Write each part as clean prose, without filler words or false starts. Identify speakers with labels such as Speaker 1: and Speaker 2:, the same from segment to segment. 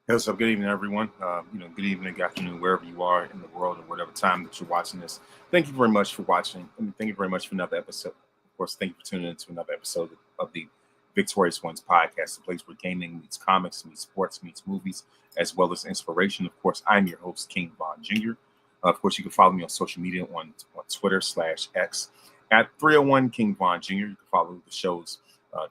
Speaker 1: Hey, what's up? Good evening, everyone. Good evening, good afternoon, wherever you are in the world, and whatever time that you're watching this. Thank you very much for watching. Thank you very much for another episode. Of course, thank you for tuning in to another episode of the Victorious Ones podcast, the place where gaming meets comics, meets sports, meets movies, as well as inspiration. Of course, I'm your host, King Von Jr. Of course, you can follow me on social media on Twitter/X at 301 King Von Jr. You can follow the show's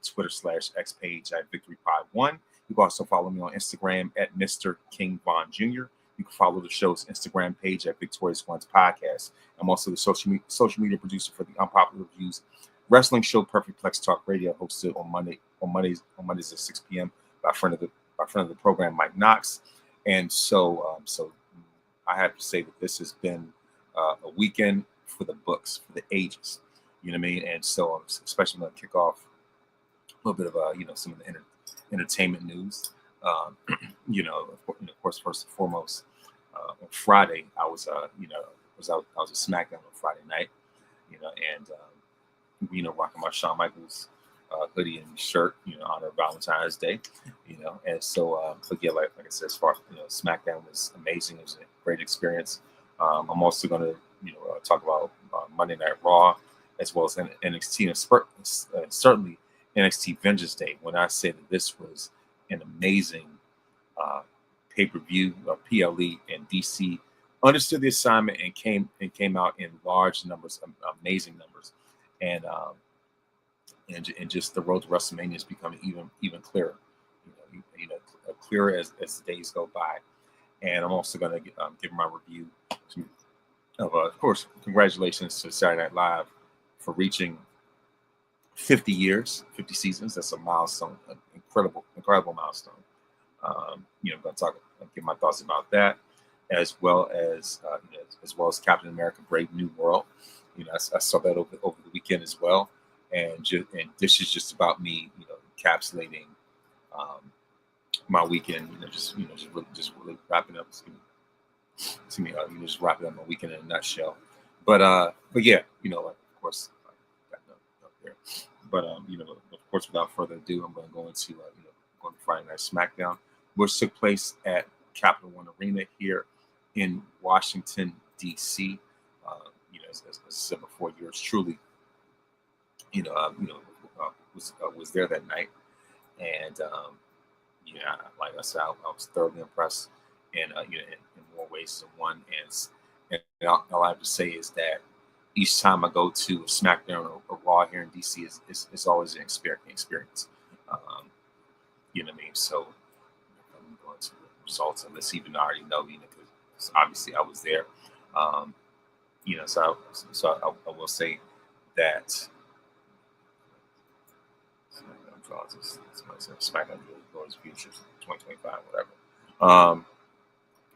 Speaker 1: Twitter/X page at Victory Pod 1. You can also follow me on Instagram at Mr. King Von Jr. You can follow the show's Instagram page at Victorious Ones Podcast. I'm also the social media producer for the Unpopular Reviews wrestling show Perfect Plex Talk Radio, hosted on Mondays at 6 p.m. by friend of the program, Mike Knox. And so I have to say that this has been a weekend for the books, for the ages. You know what I mean? And so I'm especially going to kick off a little bit of some of the entertainment news. Um, of course, first and foremost, on Friday I was I was at Smackdown on Friday night, and rocking my Shawn Michaels hoodie and shirt, honor Valentine's Day, and so but yeah, like I said, as far Smackdown was amazing. It was a great experience. I'm also going to talk about Monday Night Raw as well as NXT and certainly NXT Vengeance Day. When I say that this was an amazing pay-per-view, PLE and DC understood the assignment and came out in large numbers, amazing numbers, and and just the road to WrestleMania is becoming even clearer, clearer as the days go by. And I'm also going to give my review of course, congratulations to Saturday Night Live for reaching 50 years, 50 seasons. That's a milestone, an incredible milestone. I'm going to give my thoughts about that, as well as Captain America: Brave New World. I saw that over the weekend as well, and this is just about me, encapsulating my weekend. Just really wrapping up. Just wrapping up my weekend in a nutshell. But yeah, of course, got nothing up there. But of course, without further ado, I'm going to go into going to Friday Night Smackdown, which took place at Capital One Arena here in Washington D.C. As I said before, yours truly, was there that night, and like I said, I was thoroughly impressed, and in more ways than one. And all I have to say is that each time I go to a SmackDown or Raw here in DC is always an experience. You know what I mean? So I'm going to the results, unless even I already know, because obviously I was there. I will say that SmackDown Glory's Futures 2025, whatever.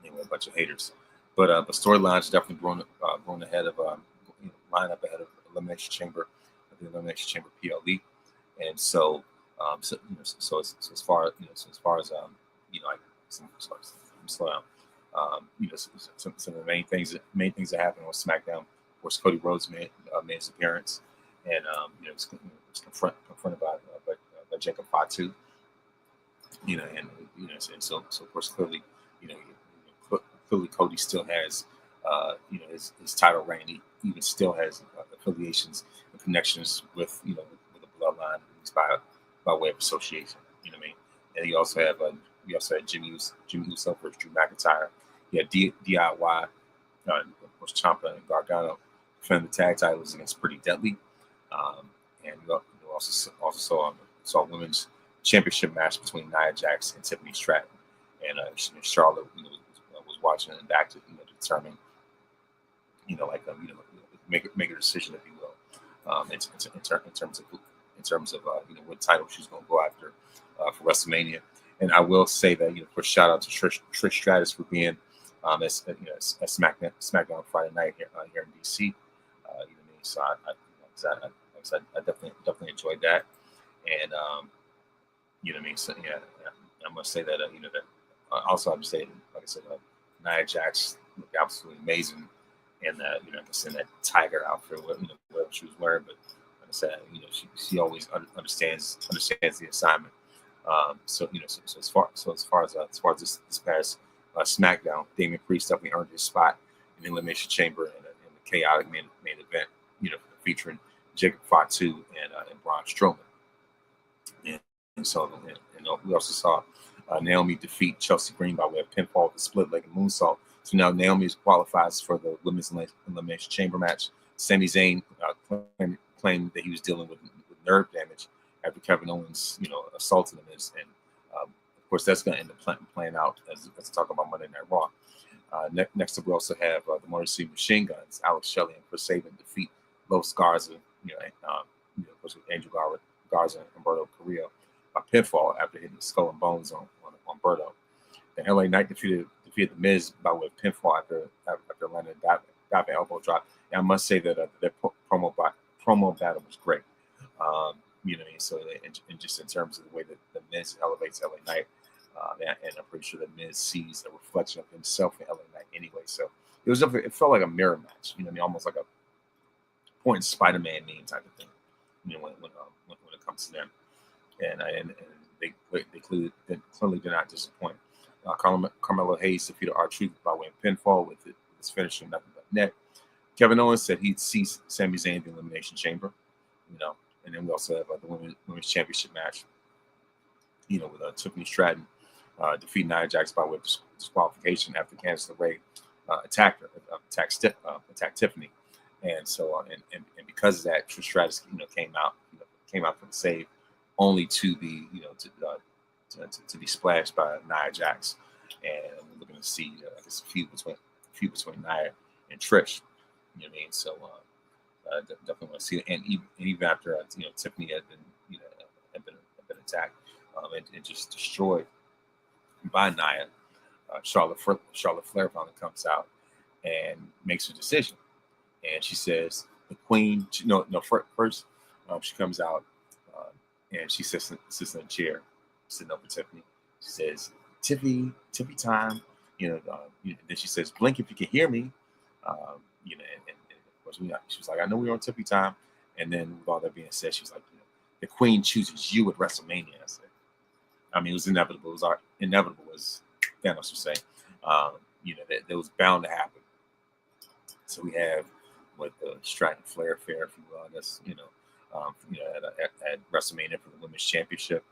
Speaker 1: Anyway, a bunch of haters, but storylines definitely grown ahead of line up ahead of the Elimination Chamber PLE, and so as far as like slow down. Some of the main things that happened on SmackDown. Of course, Cody Rhodes made his appearance, and was confronted by Jacob Fatu. And so of course clearly, clearly Cody still has his title reign. He even still has affiliations and connections with the bloodline, at least by way of association. You know what I mean? And you also had Jimmy Uso versus Drew McIntyre. You had DIY, of course, Ciampa and Gargano defending the tag titles against Pretty Deadly, and you also saw a women's championship match between Nia Jax and Tiffany Stratton, and Charlotte was watching and back to determine make a decision, if you will, in terms of what title she's going to go after for WrestleMania. And I will say that for shout out to Trish Stratus for being at SmackDown Friday night here in DC. So I definitely enjoyed that, and So yeah, I must say that that also I'm saying, like I said, Nia Jax looked absolutely amazing, and I guess in that tiger outfit, whatever she was wearing. But like I said, she always understands the assignment. So as far as this past SmackDown, Damian Priest definitely earned his spot in the Elimination Chamber in a chaotic main event, featuring Jacob Fatu and Braun Strowman. And we also saw Naomi defeat Chelsea Green by way of pinfall with a split-legged moonsault. So now Naomi qualifies for the Women's Elimination Chamber match. Sami Zayn claimed that he was dealing with nerve damage after Kevin Owens, assaulted him. And of course, that's going to end up playing out as we talk about Monday Night Raw. Next up, we also have the Motor City Machine Guns, Alex Shelley and Chris Sabin defeat Los Garza, Angel Garza and Humberto Carrillo by pinfall after hitting the skull and bones on Humberto. And LA Knight defeated The Miz by way of pinfall after landing a diving elbow drop. And I must say that their promo battle was great. So and just in terms of the way that The Miz elevates LA Knight, and I'm pretty sure that Miz sees a reflection of himself in LA Knight anyway. So it felt like a mirror match. Almost like a point Spider-Man meme type of thing. When it comes to them, and they clearly did not disappoint. Carmelo Hayes defeated R-Truth by way of pinfall with his finishing nothing but net. Kevin Owens said he'd see Sami Zayn in the Elimination Chamber, and then we also have the Women's Championship match, with Tiffany Stratton defeating Nia Jax by way of disqualification after Candice LeRae attacked Tiffany, and so and because of that, Trish Stratus came out for the save, only to be to be splashed by Nia Jax, and we're looking to see a feud between Nia and Trish. So definitely want to see it. And even after Tiffany had been attacked and just destroyed by Nia, Charlotte Flair finally comes out and makes a decision, and she says the Queen. First she comes out and she sits in a chair, sitting over Tiffany. She says, "Tiffy time." Then she says, "Blink if you can hear me." And of course, she was like, "I know we're on Tiffy time." And then with all that being said, she was like, "The Queen chooses you at WrestleMania." It was inevitable. It was inevitable, as Thanos would say. That was bound to happen. So we have with the Stratton Flair affair, if you will, I guess, at WrestleMania for the Women's Championship.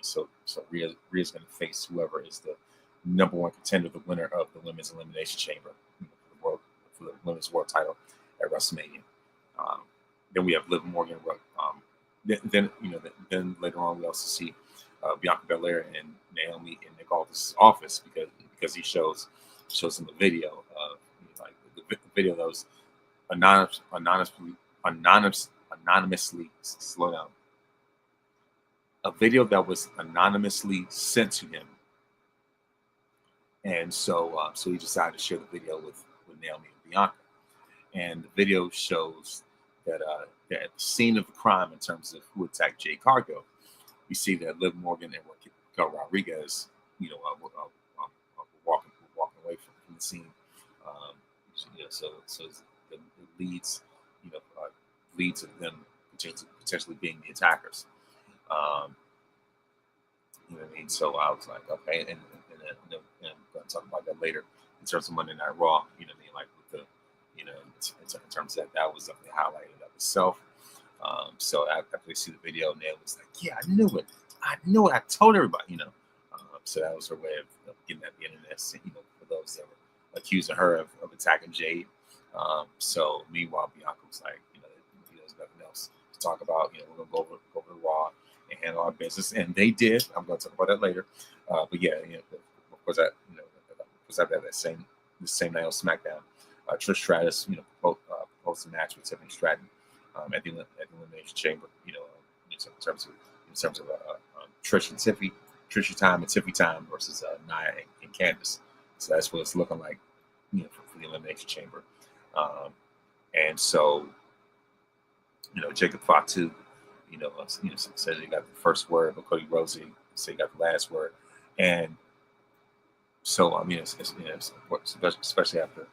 Speaker 1: So Rhea's going to face whoever is the number one contender, the winner of the Women's Elimination Chamber for the Women's World Title at WrestleMania. Then we have Liv Morgan. Then later on we also see Bianca Belair and Naomi in Nick Aldis' office because he shows them a video of the video that was anonymously slow down. A video that was anonymously sent to him, and so he decided to share the video with Naomi and Bianca. And the video shows that at the scene of the crime, in terms of who attacked Jade Cargill, we see that Liv Morgan and Raquel Rodriguez, walking away from the scene. So it leads to them potentially being the attackers. So I was like, okay, and I'm going to talk about that later in terms of Monday Night Raw. Like with the, in terms of that was definitely highlighted of itself. So after they see the video, Nail was like, "Yeah, I knew it. I told everybody." So that was her way of getting at the internet. For those that were accusing her of attacking Jade. So meanwhile, Bianca was like, there's nothing else to talk about. We're gonna go over to Raw and handle our business, and they did. I'm going to talk about that later. But yeah, of course, after that same night on SmackDown, Trish Stratus, proposed a match with Tiffany Stratton at the Elimination Chamber. In terms of Trish and Tiffy, Trisha time and Tiffy time versus Nia and Candice. So that's what it's looking like, for the Elimination Chamber. And so, Jacob Fatu, said he got the first word, but Cody Rhodes said he got the last word. And so, especially after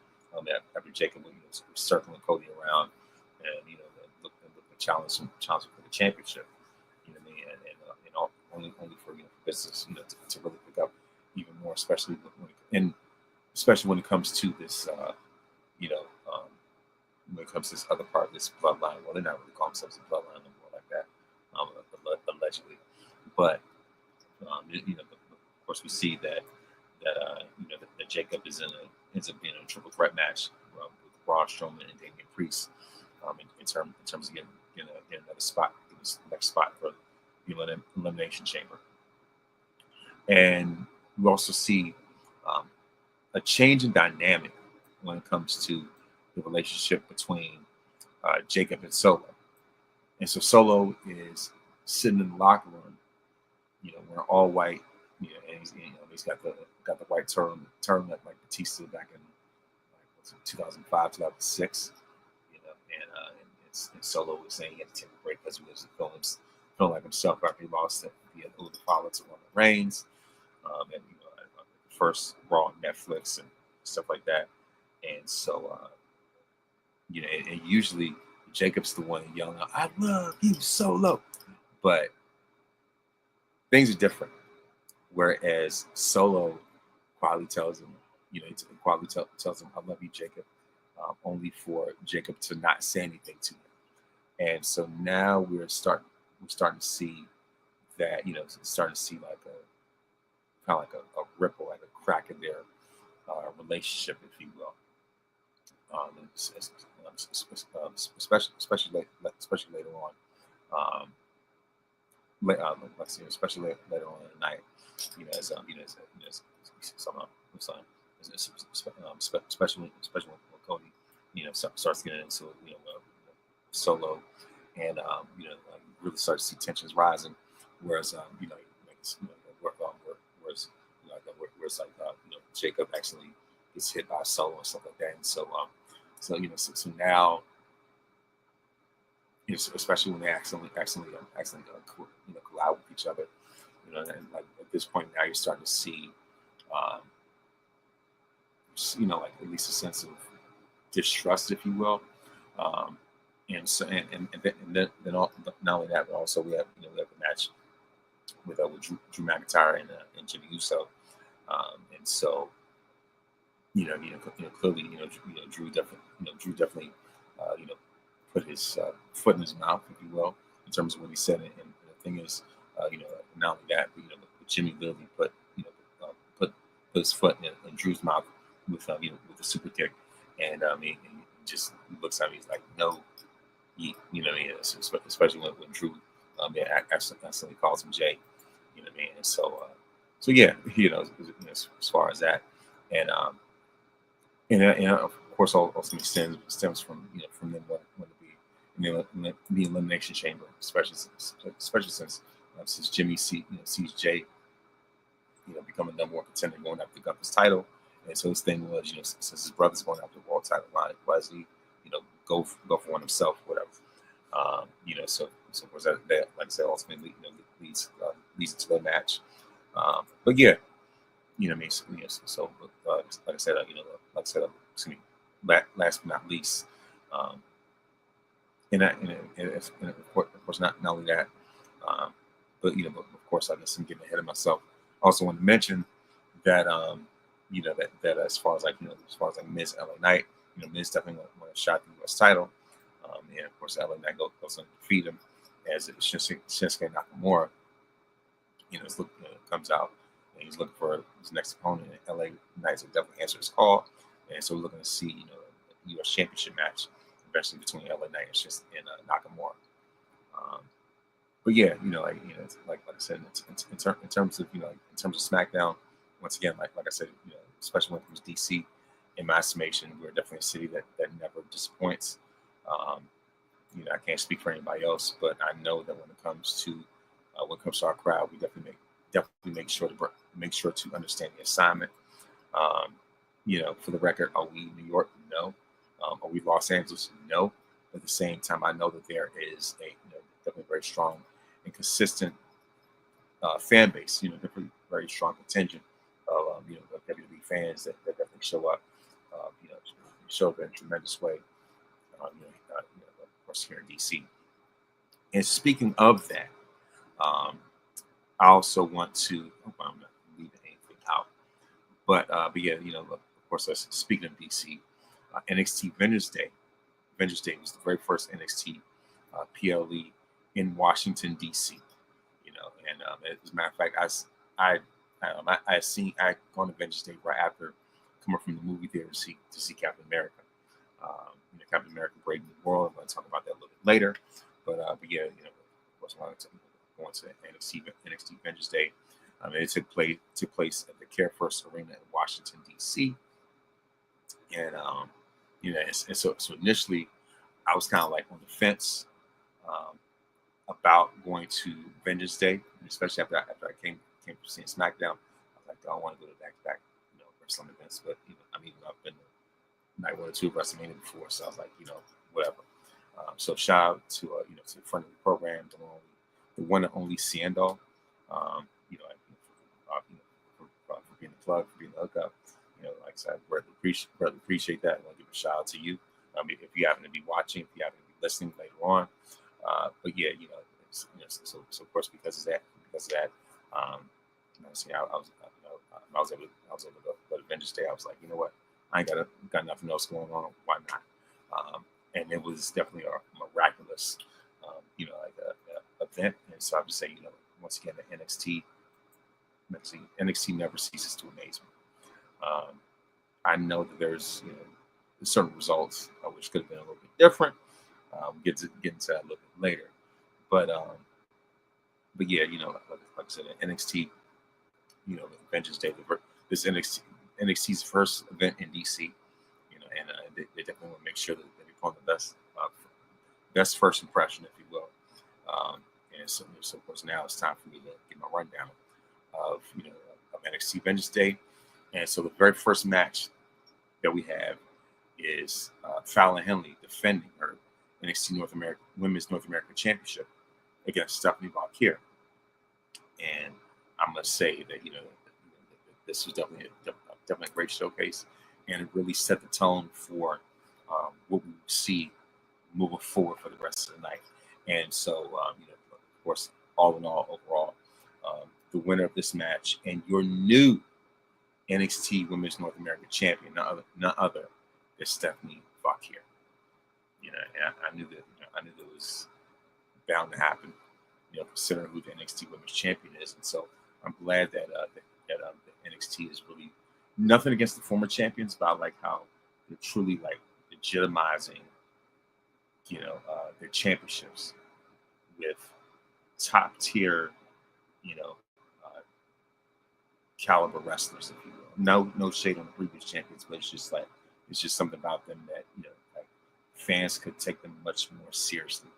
Speaker 1: Jacob was circling Cody around and, looking to challenge for the championship. And only for business to really pick up even more, especially when it comes to this you know um, when it comes to this other part of this bloodline. Well, they're not really calling themselves a bloodline anymore like that, allegedly. But of course, we see that Jacob ends up being in a triple threat match with Braun Strowman and Damian Priest in terms of getting another spot, this next spot for the Elimination Chamber. And we also see um, a change in dynamic when it comes to the relationship between Jacob and Solo. And so Solo is sitting in the locker room, wearing all white, and he's got the white turtleneck like Batista back in 2005, 2006, and Solo was saying he had to take a break because he was feeling like himself after he lost the father to Roman Reigns, and first Raw on Netflix and stuff like that, and so and usually Jacob's the one yelling out, "I love you, Solo," but things are different. Whereas Solo quietly tells him, tells him, "I love you, Jacob," only for Jacob to not say anything to him. And so now we're starting to see that, starting to see like a kind of like a ripple, like a crack in their relationship, if you will. Especially later on. Especially later on in the night, especially when Cody, starts getting into Solo, and really starts to see tensions rising, whereas whereas Jacob actually gets hit by Solo and stuff like that, and so now, especially when they accidentally collide with each other, and like at this point now you're starting to see, like at least a sense of distrust, if you will, and so and then not only that, but also we have the match with Drew McIntyre and Jimmy Uso, and so clearly Drew definitely put his foot in his mouth, if you will, in terms of what he said. And the thing is, not only that, but Jimmy literally put his foot in Drew's mouth with with a super kick, and he just looks at me. He's like, "No," especially when Drew accidentally calls him Jay. You know what I mean? And so yeah, as far as that, and of course, ultimately stems from from them wanting to be in the Elimination Chamber, especially since Jimmy sees Jay becoming number one contender going after Gunther's title, and so his thing was since his brother's going after the world title, why does he go for one himself, whatever. So of course that like I said, ultimately leads to the match. But yeah, what I mean. So like I said, excuse me. Last but not least, and of course not only that, but but of course I guess I'm getting ahead of myself. I also want to mention that that as far as Miz LA Knight, Miz definitely want to shot the U.S. title, and of course LA Knight goes and defeat him as Shinsuke Nakamura. Comes out and he's looking for his next opponent. And LA Knights will definitely answer his call, and so we're looking to see a U.S. Championship match eventually between LA Knight and Nakamura. But yeah, like I said, in terms of in terms of SmackDown, once again, like I said, especially when it comes to DC, in my estimation, we're definitely a city that never disappoints. I can't speak for anybody else, but I know that when it comes to our crowd, we definitely make sure to understand the assignment. For the record, are we New York? No. Are we Los Angeles? No. At the same time, I know that there is a definitely very strong and consistent fan base. Definitely very strong contingent of WWE fans that definitely show up. Show up in a tremendous way. Of course, here in DC. And speaking of that, I also want to. Oh, I'm not leaving anything out, but yeah, of course, speaking of DC, NXT Vengeance Day was the very first NXT PLE in Washington D.C. And as a matter of fact, I gone to Vengeance Day right after coming from the movie theater to see Captain America. Captain America Brave New World. I'm going to talk about that a little bit later. But yeah, of course, I wanted to go into NXT Vengeance Day. It took place at the Care First Arena in Washington D.C. And and so initially I was kind of like on the fence about going to Vengeance Day, especially after I came from seeing Smackdown. I was like, I don't want to go to back-to-back wrestling events, but I've been to night 1 or 2 of WrestleMania before, so I was like, whatever. So shout out to to the friend of the program, the one and only Ciendo, for being the plug, for being the hookup. Like I said, greatly appreciate that. I want to give a shout out to you. If you happen to be watching, if you happen to be listening later on, but yeah, so of course because of that, see, I was able to go to Vengeance Day. I was like, you know what, I ain't got nothing else going on. Why not? And it was definitely a miraculous, event. And so I would say, once again, the NXT never ceases to amaze me. I know that there's certain results which could have been a little bit different. Get into that a little bit later, but yeah, like I said, NXT, Vengeance Day, this NXT's first event in DC, and they definitely want to make sure that they become the best first impression, if you will. And so of course now it's time for me to get my rundown of of NXT Vengeance Day. And so the very first match that we have is Fallon Henley defending her NXT Women's North American Championship against Stephanie Valkyrie. And I must say that this was definitely a great showcase, and it really set the tone for what we see moving forward for the rest of the night. And so, of course, all in all, overall, the winner of this match and your new NXT Women's North American Champion, none other than Stephanie Valkyrie. And I knew that it was bound to happen. Considering who the NXT Women's Champion is, and so I'm glad that the NXT is really nothing against the former champions, but I like how they're truly like legitimizing, their championships with top tier, caliber wrestlers, if you will. No shade on the previous champions, but it's just something about them that like fans could take them much more seriously.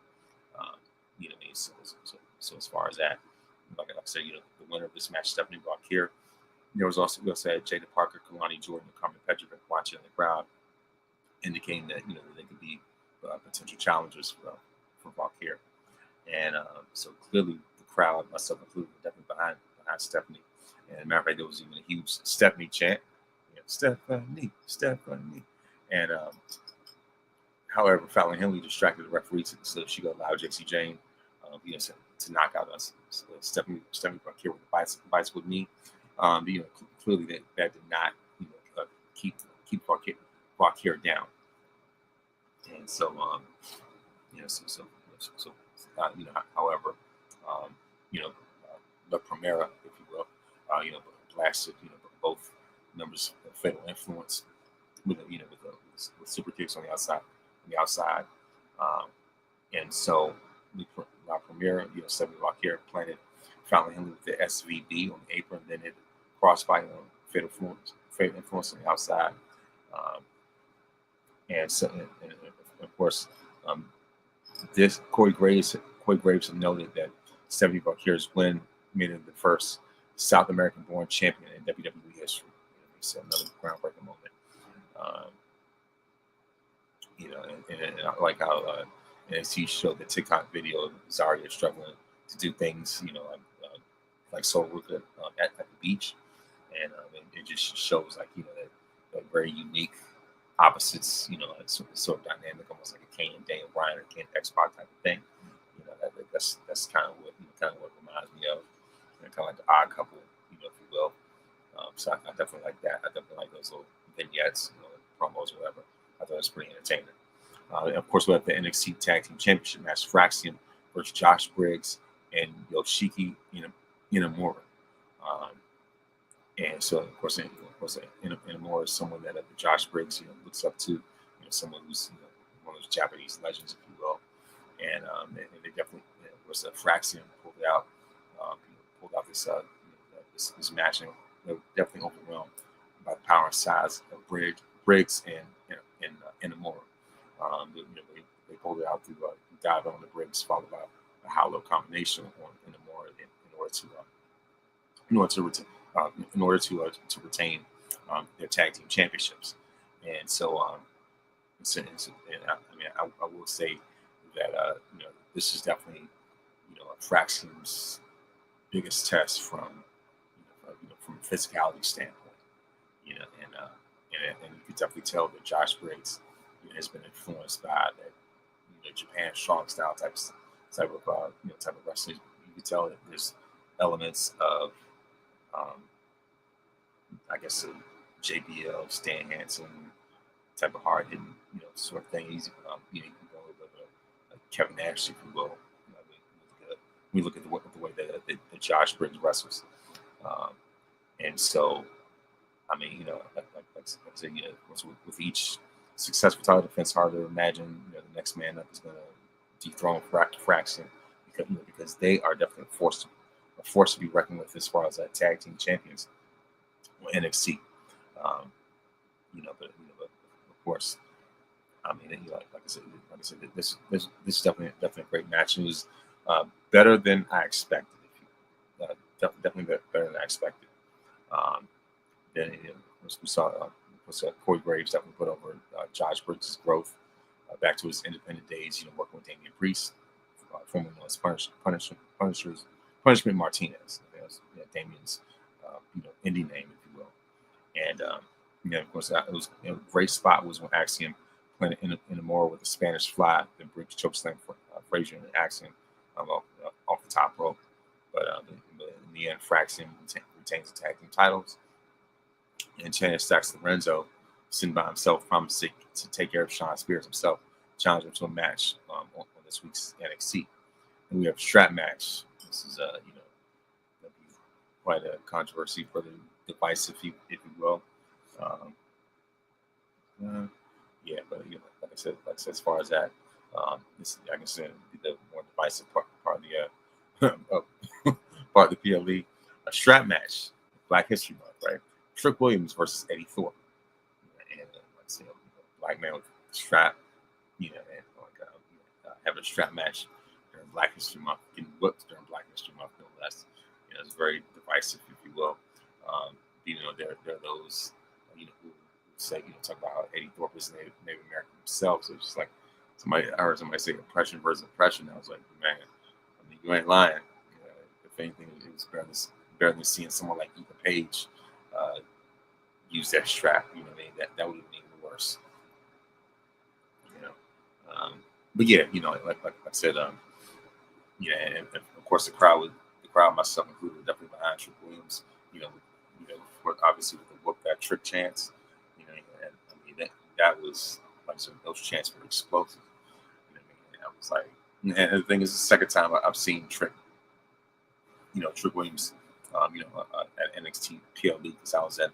Speaker 1: So as far as that, like I said, the winner of this match, Stephanie Valkyrie. We also had Jada Parker, Kalani Jordan, and Carmen Petrovic watching in the crowd, indicating that that they could be potential challengers for Valkyrie. And so clearly the crowd, myself included, definitely behind Stephanie. And as a matter of fact, there was even a huge Stephanie chant. Stephanie. And however, Fallon Henley distracted the referee so that she could allow JC Jane to knock out us. Stephanie Valkyrie with the bicycle knee. Clearly that did not keep Valkyrie down. And so however, the Primera, if you will, blasted both members of Fatal Influence with super kicks on the outside, and so La Primera, Stephanie Valkyrie planted Fallon Henley with the SVB on the apron, then it crossbody on Fatal Influence on the outside, and so and of course this Corey Graves noted that Stephanie Valkyrie's win made her the first South American-born champion in WWE history. So another groundbreaking moment. And I like how NXT showed the TikTok video of Zarya struggling to do things, like Soul Worker at the beach, and it just shows that very unique opposites, sort of dynamic, almost like a Kane and Daniel Bryan or Kane X-Pac type of thing. That's kind of what it reminds me of. kind of like the odd couple, if you will. So I definitely like that. I definitely like those little vignettes, promos, or whatever. I thought it was pretty entertaining. And of course, we have the NXT Tag Team Championship match: Fraxium versus Josh Briggs and Yoshiki Inamura. And so, of course, Inamura is someone that Josh Briggs looks up to. Someone who's one of those Japanese legends, if you will. And they definitely, was Fraxium pulled out, this match, and they were definitely overwhelmed by the power and size of Briggs and Inamura. They pulled it out through dive on the Briggs, followed by a hollow combination on Inamura in order to retain their tag team championships. And so, I will say that this is definitely Fraxium's biggest test from from a physicality standpoint. And you could definitely tell that Josh Briggs has been influenced by that Japan strong style type of wrestling. You could tell that there's elements of I guess JBL, Stan Hansen type of hard hitting sort of thing. He's you can go a little bit of Kevin Nash, if you will. We look at the way that Josh Briggs wrestles, and so like I said, with each successful title defense, hard to imagine the next man up is going to dethrone Fraxium because they are definitely a force to be reckoned with as far as tag team champions or NXT. But of course, like I said, this is definitely a great match. It was better than I expected. Definitely better than I expected. Then we saw Corey Graves definitely put over Josh Briggs' growth back to his independent days. Working with Damian Priest, formerly known as Punishment Martinez. Damian's indie name, if you will. And of course, it was a great spot was when Axiom playing Inamura with a Spanish fly, then Briggs chokeslam for Frazier and Axiom off the top rope. But in the end, Fraxium retains the tag team titles. And Chance Stacks Lorenzo, sitting by himself, promised to take care of Sean Spears himself, challenge him to a match on this week's NXT. And we have a strap match. This is quite a controversy for the divisive, if you will. But like I said, as far as that, this I can say the more divisive part of the PLE, a strap match, Black History Month, right? Trick Williams versus Eddie Thorpe, and like I said, black man with a strap, and having a strap match during Black History Month, getting whipped during Black History Month, no less. It's very divisive, if you will. There are those who say talk about how Eddie Thorpe is Native American himself. So it's just like I heard somebody say oppression versus oppression. I was like, man, you ain't lying. If anything, it was better than seeing someone like Ethan Page use that strap. That would have been even worse. But yeah, like I said, and of course the crowd, myself included, were definitely behind Trick Williams. Obviously with the whoop that Trick chance, that was like those chants were explosive. I was like, and the thing is, the second time I've seen Trick, Trick Williams, at NXT PLE because I was at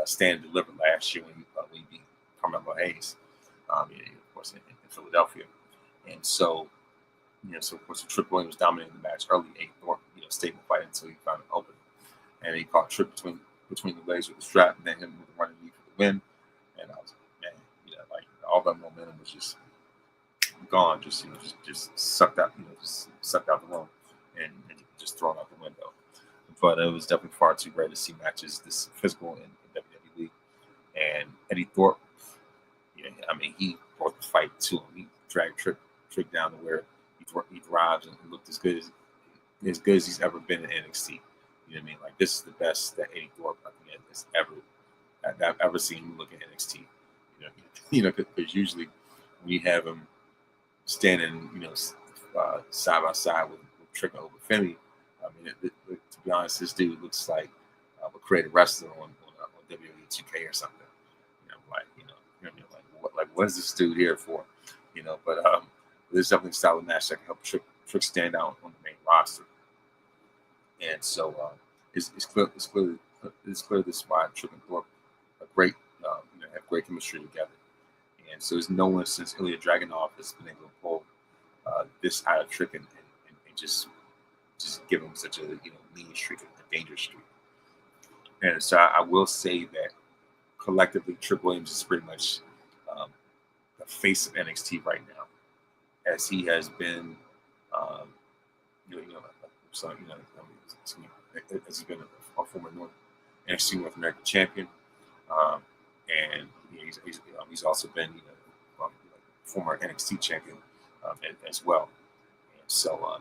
Speaker 1: Stand and Deliver last year when we beat Carmelo Hayes, of course in Philadelphia, and so of course Trick Williams dominated the match early. Eddie Thorpe, stayed in the fight until he found an open, and he caught Trick between the legs with the strap, and then him with the running knee for the win. And I was like, man, like all that momentum was just gone, just sucked out, just sucked out the room and just thrown out the window. But it was definitely far too rare to see matches this physical in WWE. And Eddie Thorpe, he brought the fight to him. He dragged Trick down to where he thrives and looked as good as he's ever been in NXT. Like this is the best that Eddie Thorpe has I've ever seen him look at NXT. Because usually when you have him standing, side by side with Trick over Finley, to be honest, this dude looks like a creative wrestler on WWE 2K or something. Like what is this dude here for? But there's definitely a style of match that can help Trick stand out on the main roster. And so it's clear this is why Trick and Thorpe are great, have great chemistry together. And so there's no one since Ilya Dragunov has been able to pull this out of Trick and just give him such a mean streak, a dangerous streak. And so I will say that collectively, Trick Williams is pretty much the face of NXT right now, as he has been, as he's been a former NXT North American champion, and he's also been former NXT champion as well. And so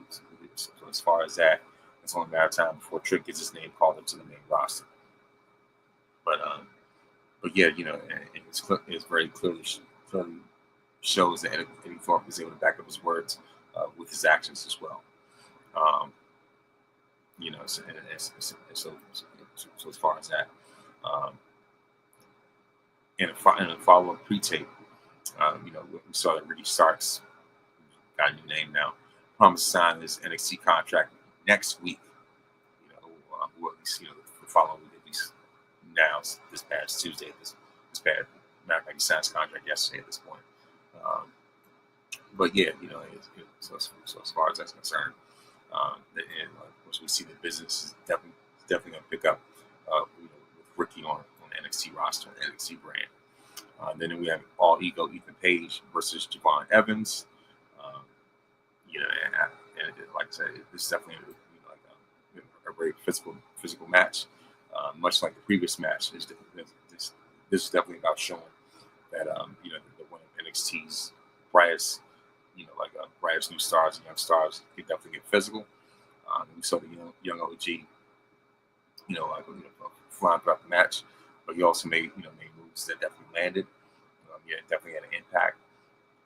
Speaker 1: as far as that, it's only a matter of time before Trick gets his name called into the main roster. But yeah, and it's very clearly shows that Eddie Thorpe is able to back up his words with his actions as well. So as far as that, in a follow-up pre-tape, we saw that Ricky Starks got a new name now. Promised to sign his NXT contract next week. Or at least the following week, at least now this past Tuesday. This past matter of fact, he signed his contract yesterday at this point. But yeah, so as far as that's concerned, and of course we see the business is definitely going to pick up with Ricky on the NXT roster, NXT brand. Then we have All Ego Ethan Page versus Javon Evans. And like I said, it's definitely a very physical match, much like the previous match. This is definitely about showing that the one of NXT's brightest, brightest new stars and young stars can definitely get physical. We saw the young OG, flying throughout the match, but he also made moves that definitely landed. Definitely had an impact.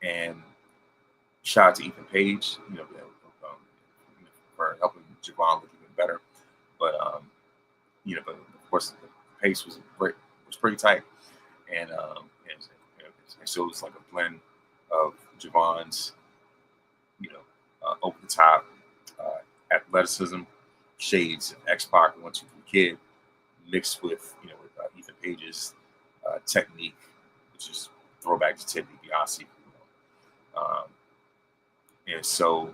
Speaker 1: And shout out to Ethan Page, for helping Javon look even better. But but of course the pace was pretty tight, and so it was like a blend of Javon's over the top athleticism, shades of X-Pac and 1, 2, 3 Kid, mixed with Ethan Page's technique, which is throwback to Ted DiBiase. And so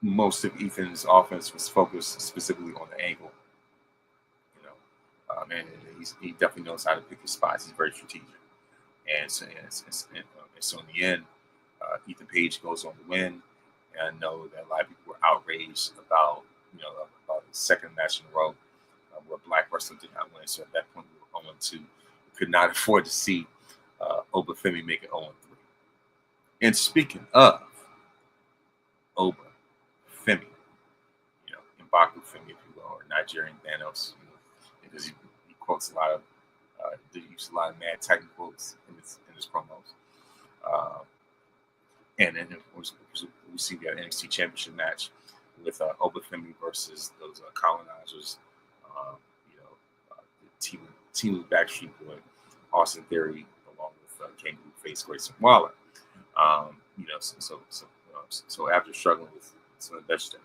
Speaker 1: most of Ethan's offense was focused specifically on the angle, and he definitely knows how to pick his spots. He's very strategic, and so in the end, Ethan Page goes on to win. And I know that a lot of people were outraged about the second match in a row where a black wrestler did not win. So at that point, we were 0-2. We could not afford to see Obafemi make it 0-3. And speaking of Obafemi, Mbaku Femi, if you will, or Nigerian Thanos, because he quotes a lot of, he uses a lot of mad Titan quotes in his promos. And then of course we see the NXT Championship match with Obafemi versus those colonizers, the team of Backstreet Boy, Austin Theory, along with Kangaroo Face Grayson Waller. So after struggling with some of the best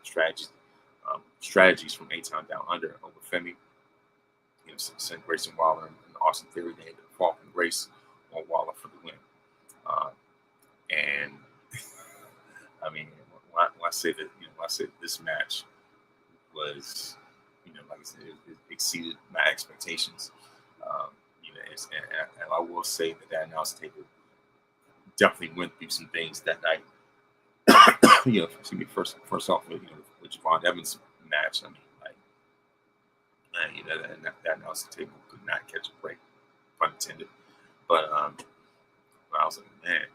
Speaker 1: strategies from A-Town Down Under, Obafemi, sent Grayson Waller and Austin Theory. They had to fall from grace on Waller for the win. And I mean, when I say that, when I say this match was, like I said, it exceeded my expectations. And I will say that announce table definitely went through some things that night. First off, with Javon Evans' match, I mean, that announce table could not catch a break, pun intended. But I was like, man,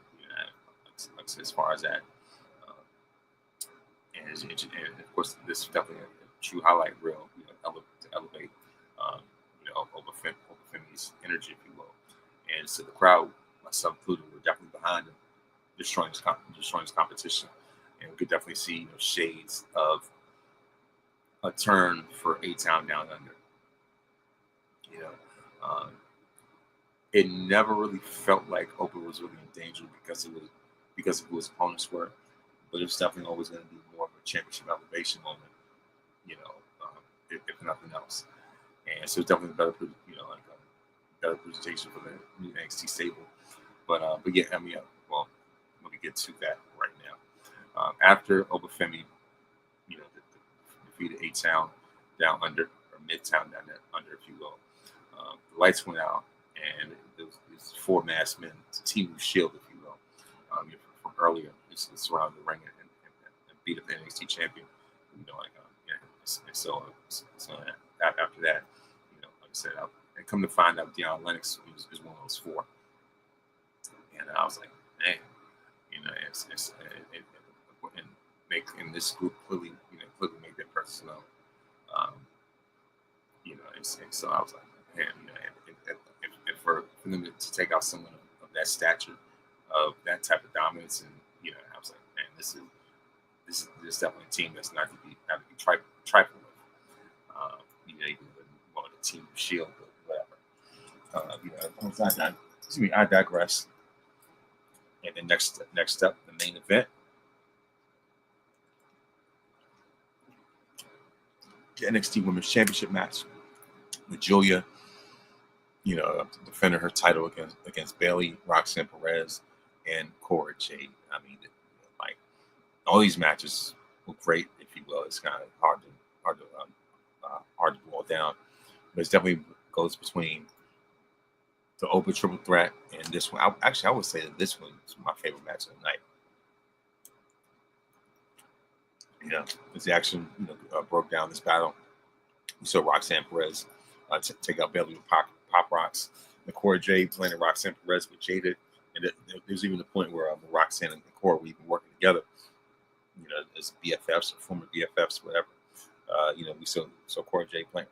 Speaker 1: like I said, as far as that, and of course, this is definitely a true highlight reel, to elevate, Obafemi's energy, if you will. And so the crowd, myself included, were definitely behind him, destroying his competition. And we could definitely see shades of a turn for A-Town Down Under. You know, it never really felt like Oprah was really in danger because of who his opponents were, but it's definitely always going to be more of a championship elevation moment. You know, if nothing else, and so it's definitely better, like a better presentation for the new NXT stable. But yeah, I mean, well, let me get to that right now. After Obafemi, defeated A-Town Down Under, or Midtown Down Under, if you will. The lights went out, and there was 4 masked men, Team Shield, if you will, from earlier. It's around the ring and beat up the NXT champion. So after that, like I said, and come to find out, Deion Lennox is one of those 4. And I was like, man, and this group clearly make that person know. And so I was like, man, and for them to take out someone of that stature, of that type of dominance, and I was like, man, this is definitely a team that's not to be trifled with. Even one of the Team Shield, but whatever. I digress. And then next up, the main event. The NXT Women's Championship match with Julia, defending her title against Bayley, Roxanne Perez, and Cora Jade. I mean, like, all these matches were great, if you will. It's kind of hard to boil down, but it definitely goes between the Open Triple Threat and this one. I would say that this one is my favorite match of the night. As the action broke down this battle, we saw Roxanne Perez take out Bayley with pop rocks. The Cora Jade landed Roxanne Perez with Jaded, and there's even the point where Roxanne and Cora were even working together, as BFFs or former BFFs, whatever. We saw Cora Jade playing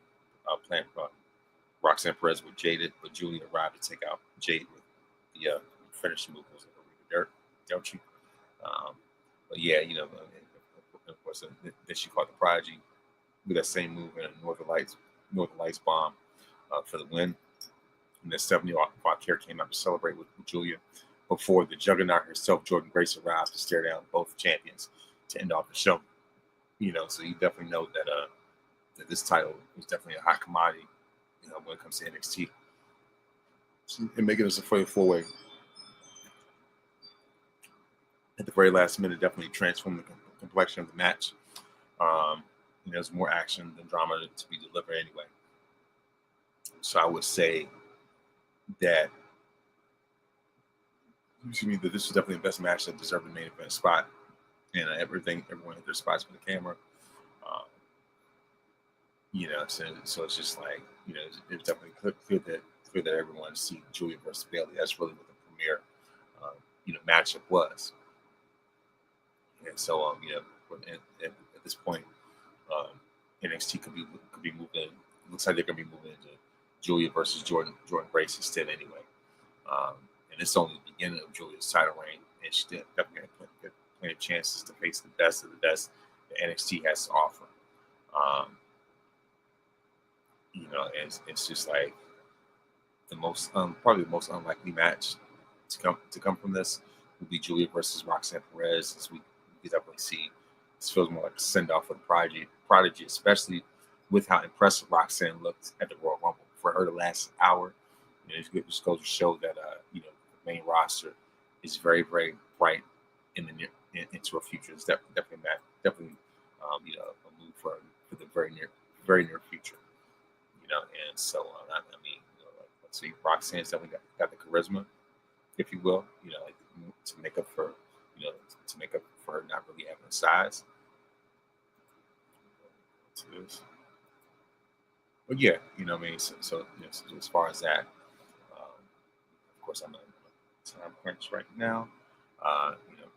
Speaker 1: Roxanne Perez with Jaded, but Julia arrived to take out Jade with the finishing move was Dirt, don't you? But yeah, of course, then she caught the Prodigy with that same move and a Northern Lights bomb for the win. And then Stephanie Valkyrie came out to celebrate with Julia before the Juggernaut herself, Jordan Grace, arrived to stare down both champions to end off the show. So you definitely know that this title is definitely a hot commodity, when it comes to NXT. And making this a 4-way at the very last minute definitely transformed the complexion of the match. There's more action than drama to be delivered anyway. So I would say that this is definitely the best match that deserved the main event spot. And everyone hit their spots for the camera. So it's just like, it's definitely clear that everyone see Julia versus Bayley. That's really what the premiere, matchup was. And so, at this point, NXT could be moving. Looks like they're going to be moving into Julia versus Jordan Grace instead, anyway. And it's only the beginning of Julia's title reign, and she definitely got plenty of chances to face the best of the best that NXT has to offer. It's just like the most probably the most unlikely match to come from this would be Julia versus Roxanne Perez, as we definitely see. This feels more like a send off for the Prodigy, especially with how impressive Roxanne looked at the Royal Rumble. For her to last an hour, it just goes to show that the main roster is very, very bright into her future. It's definitely a move for the very near future. And so let's see, Roxanne's definitely got the charisma, if you will, to make up for her not really having the size. But yeah, So as far as that, of course, I'm on a time crunch right now. I'm going to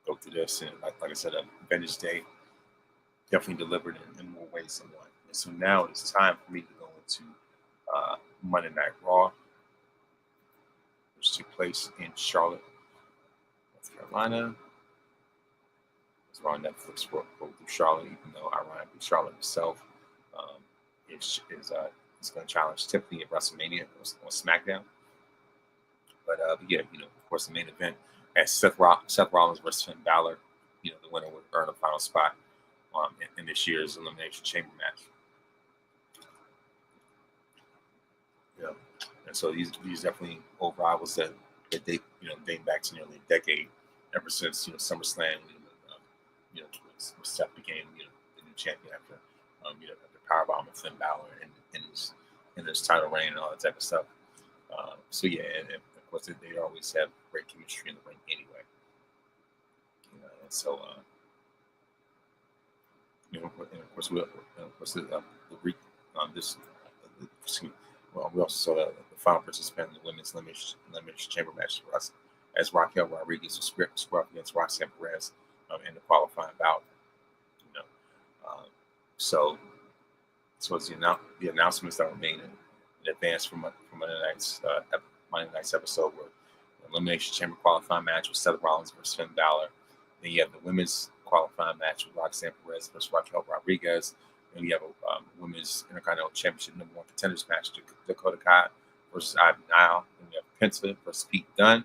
Speaker 1: go through this, and like I said, Vengeance Day definitely delivered in more ways than one. And so now it's time for me to go into Monday Night Raw, which took place in Charlotte, North Carolina. It's on Netflix for through Charlotte, even though ironically Charlotte herself is going to challenge Tiffany at WrestleMania on Smackdown. But yeah, of course, the main event as Seth Rollins versus Finn Balor. The winner would earn a final spot in this year's Elimination Chamber match. Yeah, and so these definitely old rivals that date back to nearly a decade, ever since SummerSlam. Seth became the new champion after after powerbomb of Finn Balor in his title reign and all that type of stuff. So yeah, and of course they always have great chemistry in the ring anyway. And so and of course we also saw the final participant in the women's elimination chamber match for us as Raquel Rodriguez was square up against Roxanne Perez in the qualifying bout. So it's the announcements that were made in advance from Monday night's episode were the Elimination Chamber qualifying match with Seth Rollins versus Finn Balor. Then you have the women's qualifying match with Roxanne Perez versus Raquel Rodriguez. Then you have a women's Intercontinental Championship #1 contenders match to Dakota Kai versus Ivy Nile. Then you have Penta versus Pete Dunne,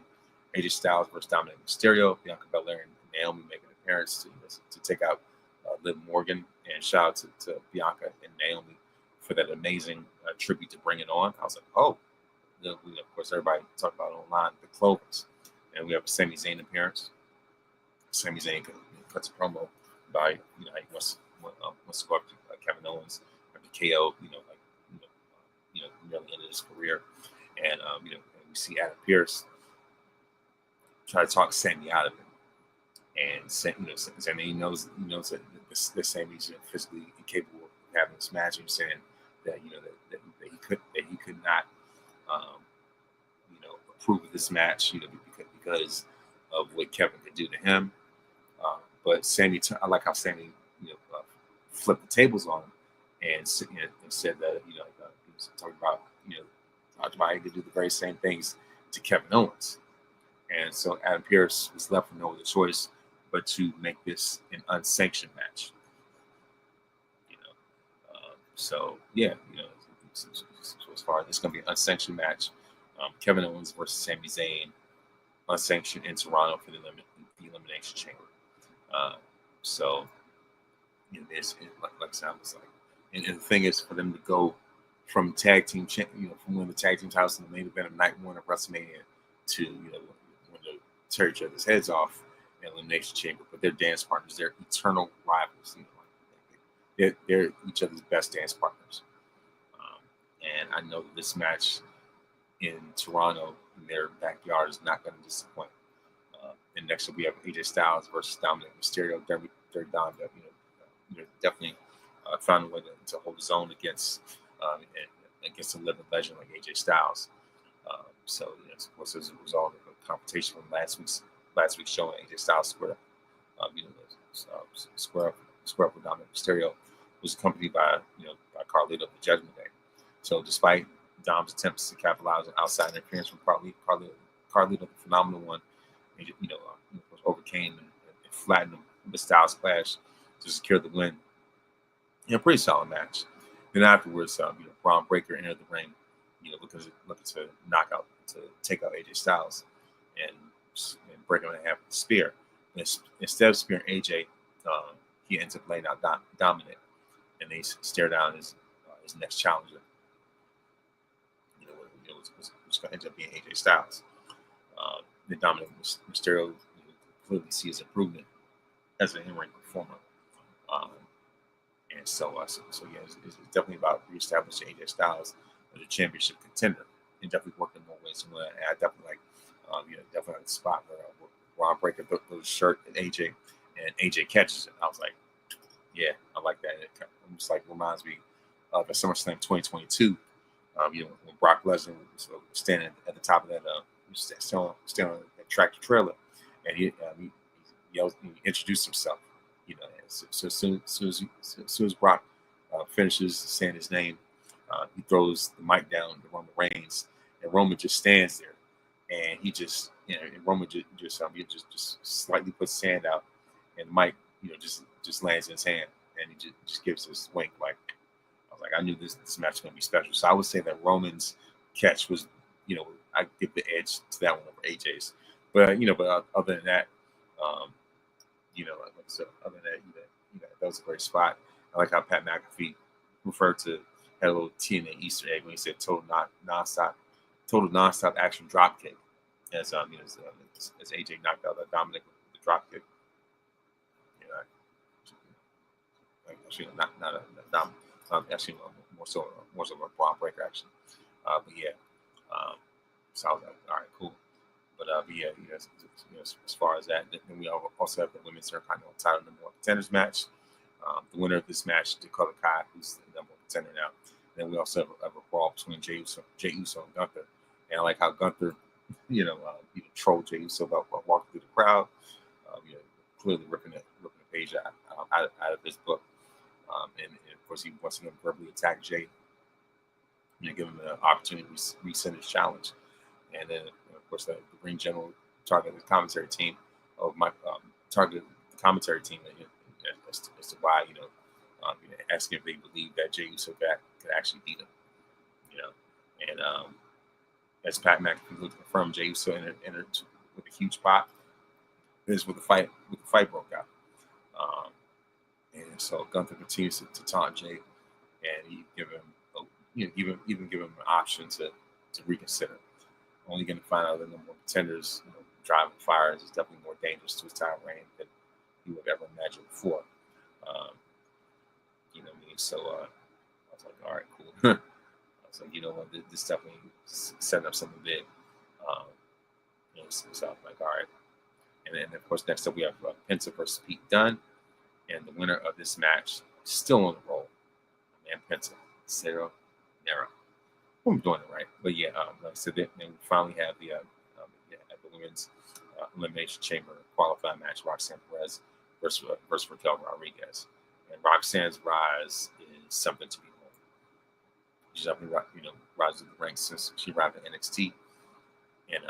Speaker 1: AJ Styles versus Dominic Mysterio, Bianca Belair and Naomi making an appearance to take out Liv Morgan. And shout out to Bianca and Naomi for that amazing tribute to Bring It On. I was like, oh, of course, everybody talked about online the Clovers. And we have a Sami Zayn appearance. Sami Zayn cuts a promo by, he wants to go up to Kevin Owens after KO, nearly ended his career. And, and we see Adam Pearce try to talk Sami out of it. And Sami knows that this Sami's physically incapable of having this match. And saying that that he could not approve of this match because of what Kevin could do to him. But Sami, I like how Sami flipped the tables on him and said that he was talking about he could do the very same things to Kevin Owens. And so Adam Pearce was left with no other choice but to make this an unsanctioned match. So yeah, so as far as it's going to be an unsanctioned match, Kevin Owens versus Sami Zayn, unsanctioned in Toronto for the Elimination Chamber. So it's like I said, was like, and the thing is for them to go from tag team, from winning the tag team titles in the main event of night 1 of WrestleMania to when they tear each other's heads off in Elimination Chamber, but they're dance partners, they're eternal rivals. They're each other's best dance partners. And I know that this match in Toronto, in their backyard, is not going to disappoint. And next up, we have AJ Styles versus Dominic Mysterio. They're down, definitely found a way to hold his own against a living legend like AJ Styles. So, of course, as a result of a confrontation from last week's show, AJ Styles square up with Dominic Mysterio, was accompanied by Carlito of the Judgment Day. So despite Dom's attempts to capitalize on outside interference from Carlito, the Phenomenal One, overcame and flattened the Styles Clash to secure the win. Pretty solid match. Then afterwards, Braun Breaker entered the ring, looking to take out AJ Styles and break him in half with a spear. And instead of spearing AJ, he ends up laying out Dominic, and they stare down his next challenger. Was going to end up being AJ Styles. Then Dominic Mysterio clearly sees improvement as an in-ring performer, and so yeah, it's definitely about reestablishing AJ Styles as a championship contender. It definitely worked in more ways than one. And I definitely like the spot where Braun Breaker throws his shirt at AJ, and AJ catches it. I was like, yeah, I like that. It almost like reminds me of a SummerSlam 2022. When Brock Lesnar was standing at the top of that, standing on that tractor trailer, and he yells, he introduced himself. So as soon as Brock finishes saying his name, he throws the mic down to Roman Reigns, and Roman just stands there, and he just, and Roman just slightly puts his hand out, and the mic just lands in his hand, and he just gives this wink. Like, I was like, I knew this match was going to be special. So I would say that Roman's catch was, I give the edge to that one over AJ's. But other than that, like I said, other than that, that was a great spot. I like how Pat McAfee referred to had a little TNA Easter egg when he said total nonstop action drop kick, as AJ knocked out Dominic with the drop kick. Actually not a Dom, actually more so of a Braun Breaker actually. So I was like, all right, cool. But as far as that, then we also have the women's Intercontinental title number one contenders match. The winner of this match, Dakota Kai, who's the number one contender now. Then we also have a brawl between Jey Uso and Gunther. And I like how Gunther, trolled Jey Uso about walking through the crowd. Clearly ripping the page out of his book. And of course, he wants to verbally attack Jey. Give him an opportunity to rescind his challenge. And then, of course, the ring general targeted the commentary team targeted the commentary team as to why, asking if they believe that Jey Uso could actually beat him. And as Pat McAfee confirmed, Jey Uso entered with a huge pop. This is with the fight broke out. And so Gunther continues to taunt Jey, and he give him an option to reconsider. Only going to find out that the more contenders driving fires is definitely more dangerous to his title reign than he would ever imagine before. So I was like, all right, cool. I was like, this definitely setting up something big. So I was like, all right. And then, of course, next up we have Penta versus Pete Dunne. And the winner of this match is still on the roll. Man, Penta, 0-0. I'm doing it right. But yeah, like I said, then we finally have the women's Elimination Chamber qualifying match, Roxanne Perez versus Raquel Rodriguez. And Roxanne's rise is something to behold. She's definitely, rises to the ranks since she arrived at NXT. And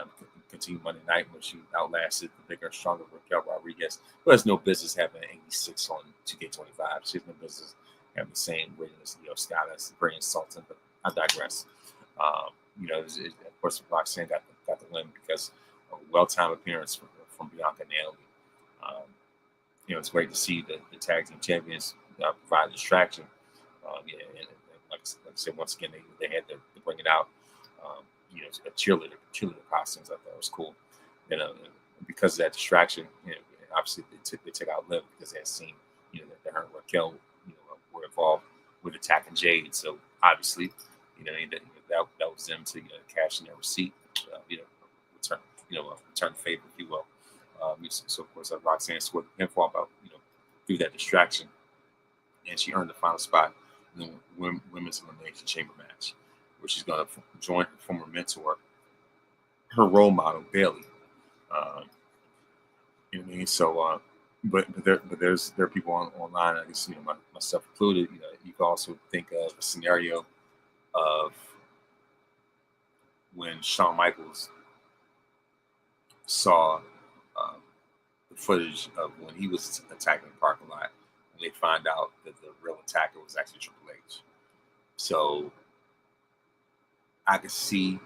Speaker 1: continued Monday night when she outlasted the bigger and stronger Raquel Rodriguez, who has no business having an 86 on 2K25. She has no business having the same rating as Scott. That's very insulting, but I digress. Of course, Roxanne got the win because of a well-timed appearance from Bianca and Naomi. It's great to see the tag team champions provide a distraction. And like I said, once again, they had to bring it out. A cheerleader costumes. I thought it was cool. Because of that distraction, obviously they took out Liv because they had seen, that her and Raquel, were involved with attacking Jade. So obviously, that was them to cash in their receipt, return the favor, if you will. So of course, Roxanne scored the pinfall about through that distraction, and she earned the final spot in the women's elimination chamber match, where she's going to join her former mentor, her role model Bailey. So, but there are people online. I guess myself included. You can also think of a scenario of when Shawn Michaels saw the footage of when he was attacking the parking lot, and they find out that the real attacker was actually Triple H. So I can see,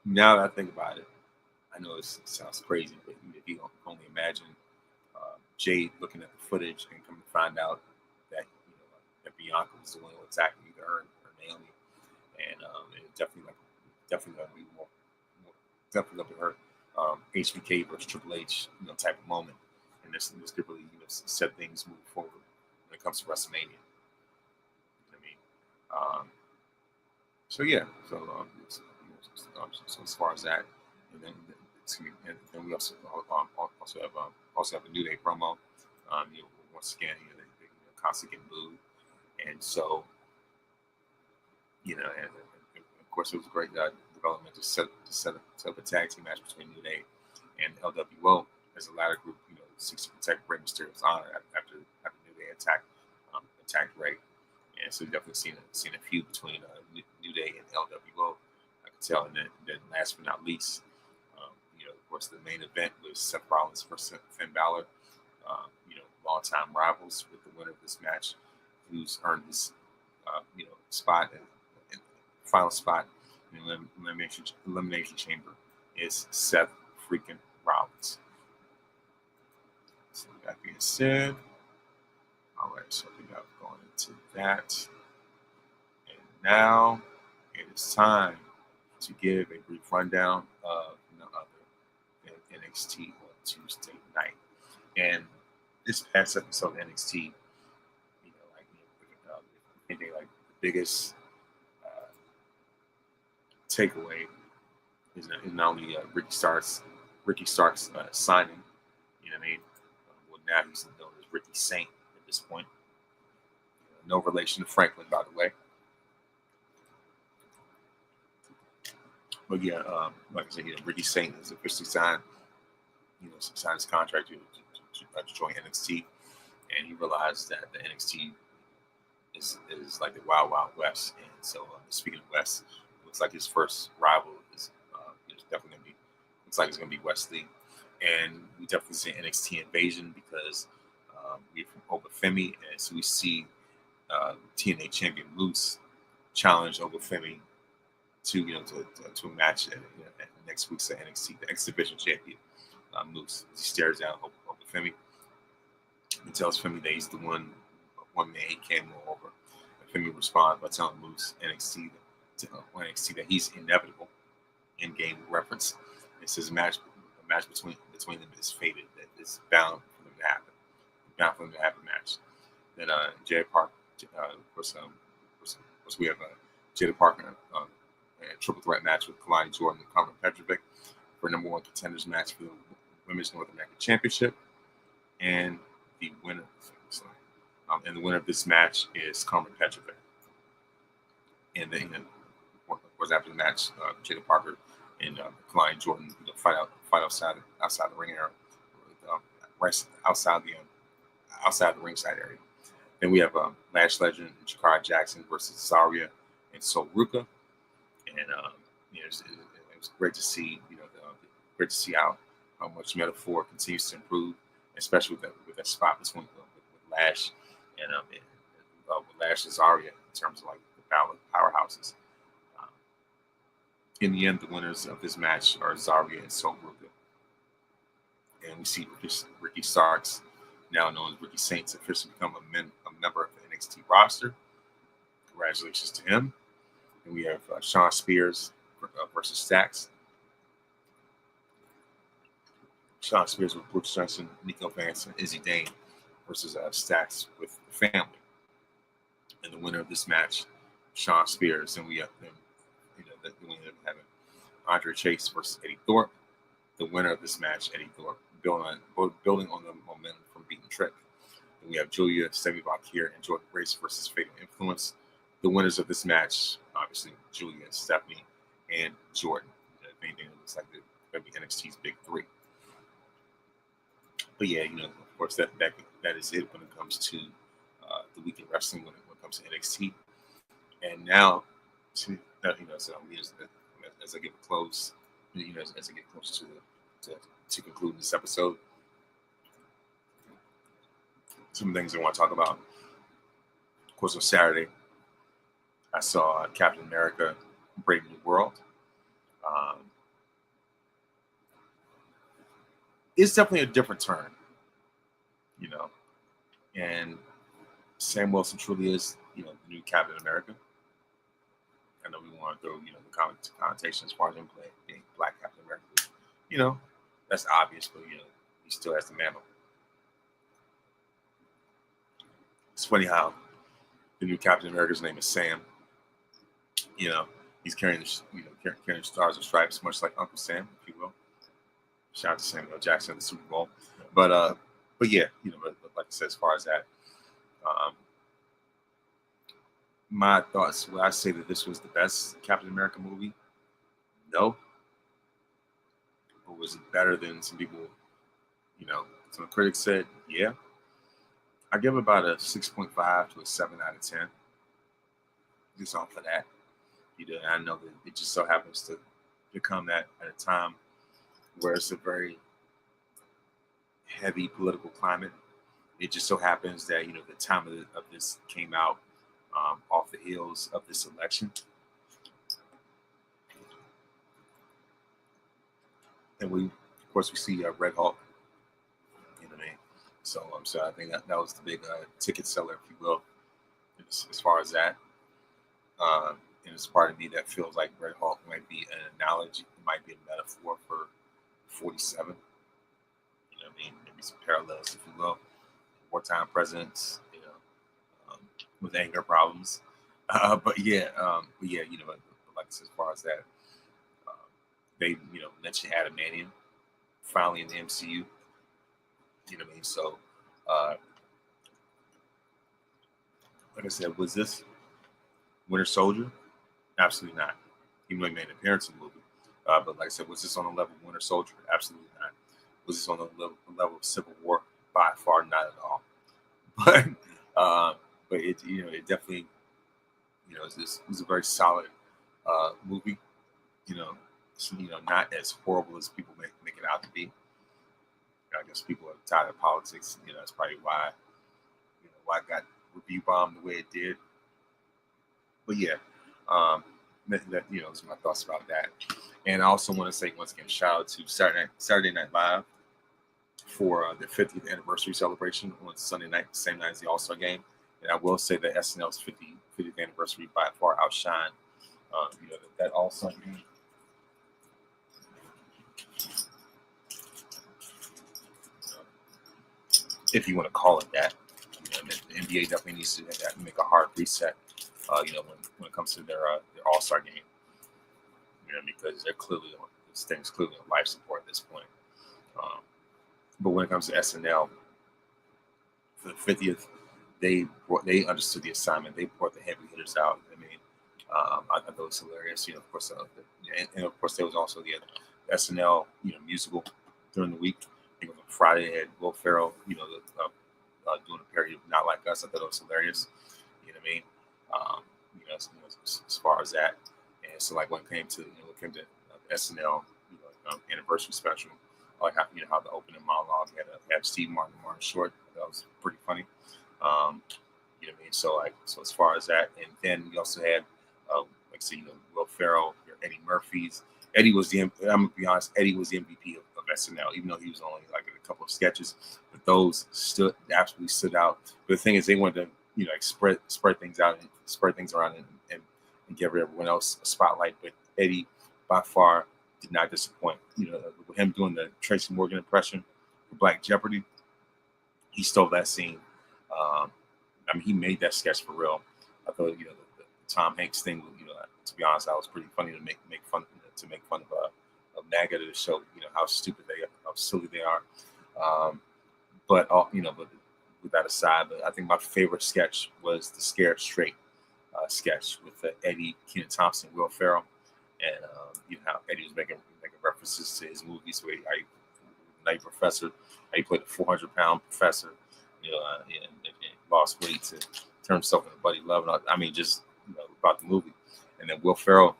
Speaker 1: now that I think about it, I know it sounds crazy, but if you can only imagine Jade looking at the footage and coming to find out that that Bianca was the one who attacked either her or Naomi, and it definitely going to be more definitely going to be her HBK versus Triple H type of moment, and this could really set things moving forward when it comes to WrestleMania. So yeah, so as far as that, and then we also have a New Day promo. Once again, they constantly get booed, and so and of course it was a great development to set up a tag team match between New Day and LWO as the latter group seeks to protect Rey Mysterio's honor after New Day attacked Rey. And so we've definitely seen a feud between New Day and LWO. I could tell. And then last but not least, of course, the main event was Seth Rollins versus Finn Balor. all-time rivals, with the winner of this match, who's earned this, spot and final spot in the elimination chamber, is Seth freaking Rollins. So that being said, all right, so we got going into that, and now it is time to give a brief rundown of none other than NXT on Tuesday night. And this past episode of NXT, anything like the biggest takeaway is not only Ricky Starks signing. You know what I mean? Well, now he's known as Ricky Saint at this point. No relation to Franklin, by the way. But yeah, like I said, Ricky Saint is officially signed. Signed his contract to join NXT, and he realized that the NXT is like the Wild Wild West. And so, speaking of West, it looks like his first rival is definitely going to be. Looks like it's going to be Wesley, and we definitely see NXT Invasion because we have Obafemi, and so we see TNA champion Moose challenge Obafemi to a match at next week's NXT, the X Division champion Moose. He stares down Obafemi and tells Femi that he's the one man he came over. And Femi responds by telling Moose NXT that he's inevitable. In game reference, it says a match between them is fated, that it's bound for them to happen. Bound for them to have a match. Then Jay Park, of course, we have Jada Parker a triple threat match with Kalani Jordan and Carmen Petrovic for number one contenders match for the Women's North American Championship, and the winner of this match is Carmen Petrovic. And then, of course, after the match, Jada Parker and Kalani Jordan fight outside the ring area, right outside the ringside area. Then we have Lash Legend and Jakara Jackson versus Zarya and Sol Ruka, and it was great to see how much Metaphor continues to improve, especially with that spot between with Lash and with Lash and Zarya in terms of like the battle of powerhouses. In the end, the winners of this match are Zarya and Sol Ruka, and we see Ricky Starks, now known as Ricky Saints, officially become a member of the NXT roster. Congratulations to him. And we have Shawn Spears versus Stax. Shawn Spears with Brooks Johnson, Nico Vance, and Izzy Dane versus Stax with the family. And the winner of this match, Shawn Spears, and we have the winner of having Andre Chase versus Eddie Thorpe. The winner of this match, Eddie Thorpe, building on the momentum from beating Trick. And we have Julia, Stevie Valkyrie, and Jordan Grace versus Fatal Influence. The winners of this match, obviously, Julia, Stephanie, and Jordan. If anything, it looks like they're going to be NXT's big three. But yeah, of course, that is it when it comes to the weekend wrestling, when it comes to NXT. And now, so as I get close, as I get closer to concluding this episode, some things I want to talk about. Of course, on Saturday, I saw Captain America: Brave New World. It's definitely a different turn, and Sam Wilson truly is, the new Captain America. I know we want to throw, the connotation as far as him being Black Captain America. That's obvious, but, he still has the mantle. It's funny how the new Captain America's name is Sam. He's carrying the stars and stripes, much like Uncle Sam, if you will. Shout out to Samuel Jackson at the Super Bowl. But yeah, but like I said, as far as that, my thoughts, would I say that this was the best Captain America movie? No. Or was it better than some people, some critics said? Yeah. I give it about a 6.5 to a 7 out of 10. Just off of that. I know that it just so happens to come at a time where it's a very heavy political climate it just so happens that the time of this came out off the heels of this election, and of course, we see Red Hulk. You know what I mean? So I think that was the big ticket seller, if you will, as far as that. And it's part of me that feels like Red Hulk might be an analogy, it might be a metaphor for 47. You know what I mean? Maybe some parallels, if you will. Wartime presidents, with anger problems. But yeah, like as far as that, they mentioned had a Mania finally in the MCU. You know what I mean? So, like I said, was this Winter Soldier? Absolutely not. Even though he made an appearance in the movie. But like I said, was this on the level of Winter Soldier? Absolutely not. Was this on the level of Civil War? By far, not at all. But it it definitely it was a very solid movie. Not as horrible as people make it out to be. I guess people are tired of politics. That's probably why why it got review bombed the way it did. But yeah, that is my thoughts about that. And I also want to say once again, shout out to Saturday Night Live for the 50th anniversary celebration on Sunday night, same night as the All-Star game. And I will say that SNL's 50th anniversary by far outshined that All-Star game. If you want to call it that, the NBA definitely needs to make a hard reset. When it comes to their All-Star game, because this thing's clearly on life support at this point. But when it comes to SNL, for the 50th, they understood the assignment. They brought the heavy hitters out. I thought it was hilarious. Of course, and of course there was also the SNL musical during the week. I think it was on Friday. They had Will Ferrell, doing a parody of "Not Like Us." I thought it was hilarious. You know what I mean? As far as that, and so like when it came to SNL anniversary special, I like how the opening monologue had Steve Martin and Martin Short. That was pretty funny. You know what I mean? So as far as that, and then we also had Will Ferrell, Eddie Murphy's. Eddie was I'm gonna be honest, Eddie was the MVP of SNL, even though he was only like in a couple of sketches, but those absolutely stood out. But the thing is, they wanted to spread things out and spread things around and give everyone else a spotlight. But Eddie, by far, did not disappoint. With him doing the Tracy Morgan impression for Black Jeopardy, he stole that scene. He made that sketch for real. I thought the Tom Hanks thing, to be honest, that was pretty funny to make fun of MAGA to show how stupid how silly they are. But with that aside, I think my favorite sketch was the Scared Straight sketch with Eddie, Kenan Thompson, Will Ferrell, and how Eddie was making references to his movies where Night Professor, how he played a 400-pound professor, and lost weight to turn himself into Buddy Love. And just about the movie. And then Will Ferrell,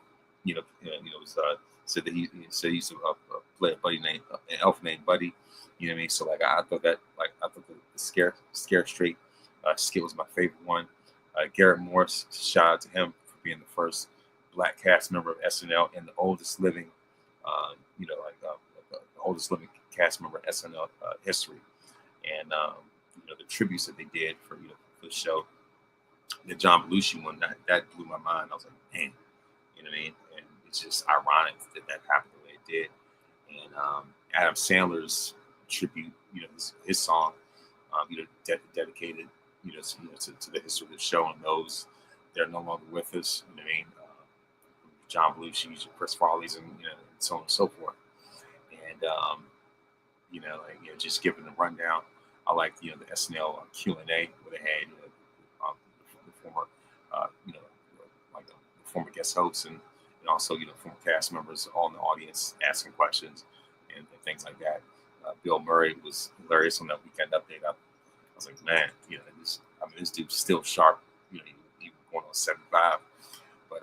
Speaker 1: said that he used to play an elf named Buddy. You know what I mean? So I thought the Scare Straight skit was my favorite one. Garrett Morris, shout out to him for being the first Black cast member of SNL and the oldest living, the oldest living cast member of SNL history. And the tributes that they did for the show. The John Belushi one, that blew my mind. I was like, man, you know what I mean? And it's just ironic that happened the way it did. And Adam Sandler's tribute, his song, dedicated, to the history of the show and those that are no longer with us. You know what I mean? John Belushi, Chris Farley's, and so on and so forth. And just giving the rundown. I like the SNL Q&A where they had the former the former guest hosts and also former cast members all in the audience asking questions and things like that. Bill Murray was hilarious on that Weekend Update. I was like, man, this dude's still sharp, even going on 75. But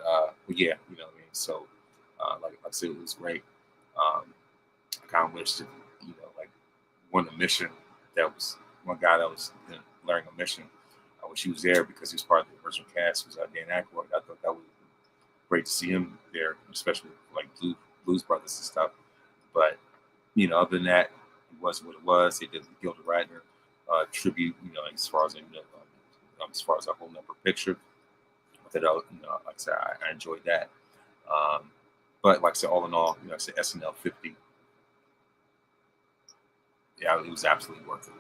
Speaker 1: yeah, what I mean. So like I said, it was great. I kind of wish that one of the mission that was one guy that was blaring a mission. I wish he was there because he was part of the original cast. He was Dan Aykroyd. I thought that was great to see him there, especially like Blues Brothers and stuff. But other than that, it was what it was. They did the Gilda Radner tribute. As far as a whole number picture. That like I said, I enjoyed that. But like I said, all in all, I said SNL 50. Yeah, it was absolutely worth it.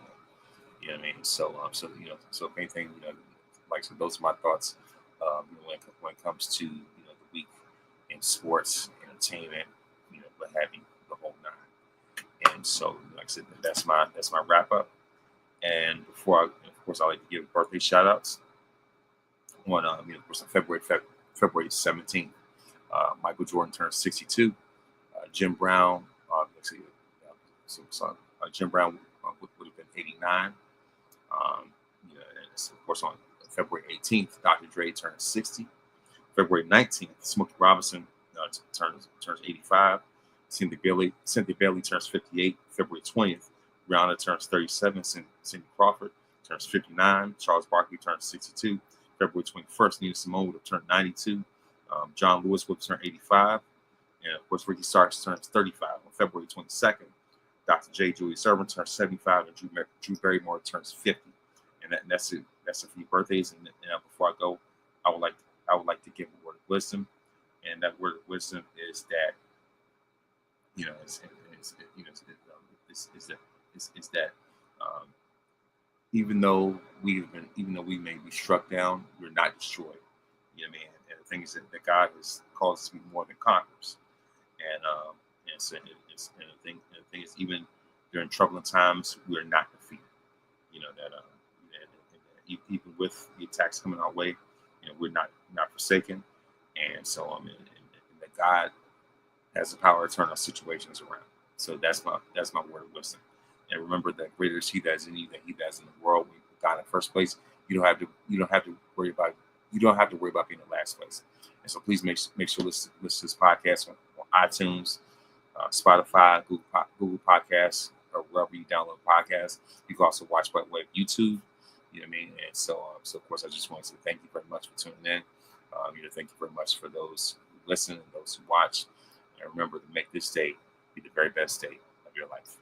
Speaker 1: You know what I mean? So if anything, like I said, those are my thoughts. When it comes to the week in sports, entertainment, what have you, the whole nine. And so, like I said, that's my wrap up. And before of course, I like to give birthday shout outs. On of course, on February 17th, Michael Jordan turned 62. Jim Brown, Jim Brown would have been 89. And of course, on February 18th, Dr. Dre turned 60. February 19th, Smokey Robinson turns 85. Cynthia Bailey turns 58. February 20th, Rihanna turns 37. Cindy Crawford turns 59. Charles Barkley turns 62. February 21st, Nina Simone would have turned 92. John Lewis would have turned 85. And of course, Ricky Starks turns 35 on February 22nd. Dr. J. Julius Erving turns 75, and Drew Barrymore turns 50. And that's it. That's a few birthdays. And before I go, I would like to give a word of wisdom. And that word of wisdom is that even though we may be struck down, we're not destroyed. You know what I mean? And the thing is that God has called us to be more than conquerors. And the thing is, even during troubling times, we're not defeated. Even with the attacks coming our way, we're not forsaken. And so and that God has the power to turn our situations around. So that's my word of wisdom. And remember that greater is He that is in you than he that is in the world. When you put God in first place, you don't have to worry about being in last place. And so please make sure listen to this podcast on iTunes, Spotify, Google Podcasts, or wherever you download podcasts. You can also watch by way of YouTube. You know what I mean? And so of course, I just want to say thank you very much for tuning in. Thank you very much for those who listen and those who watch. And remember to make this day be the very best day of your life.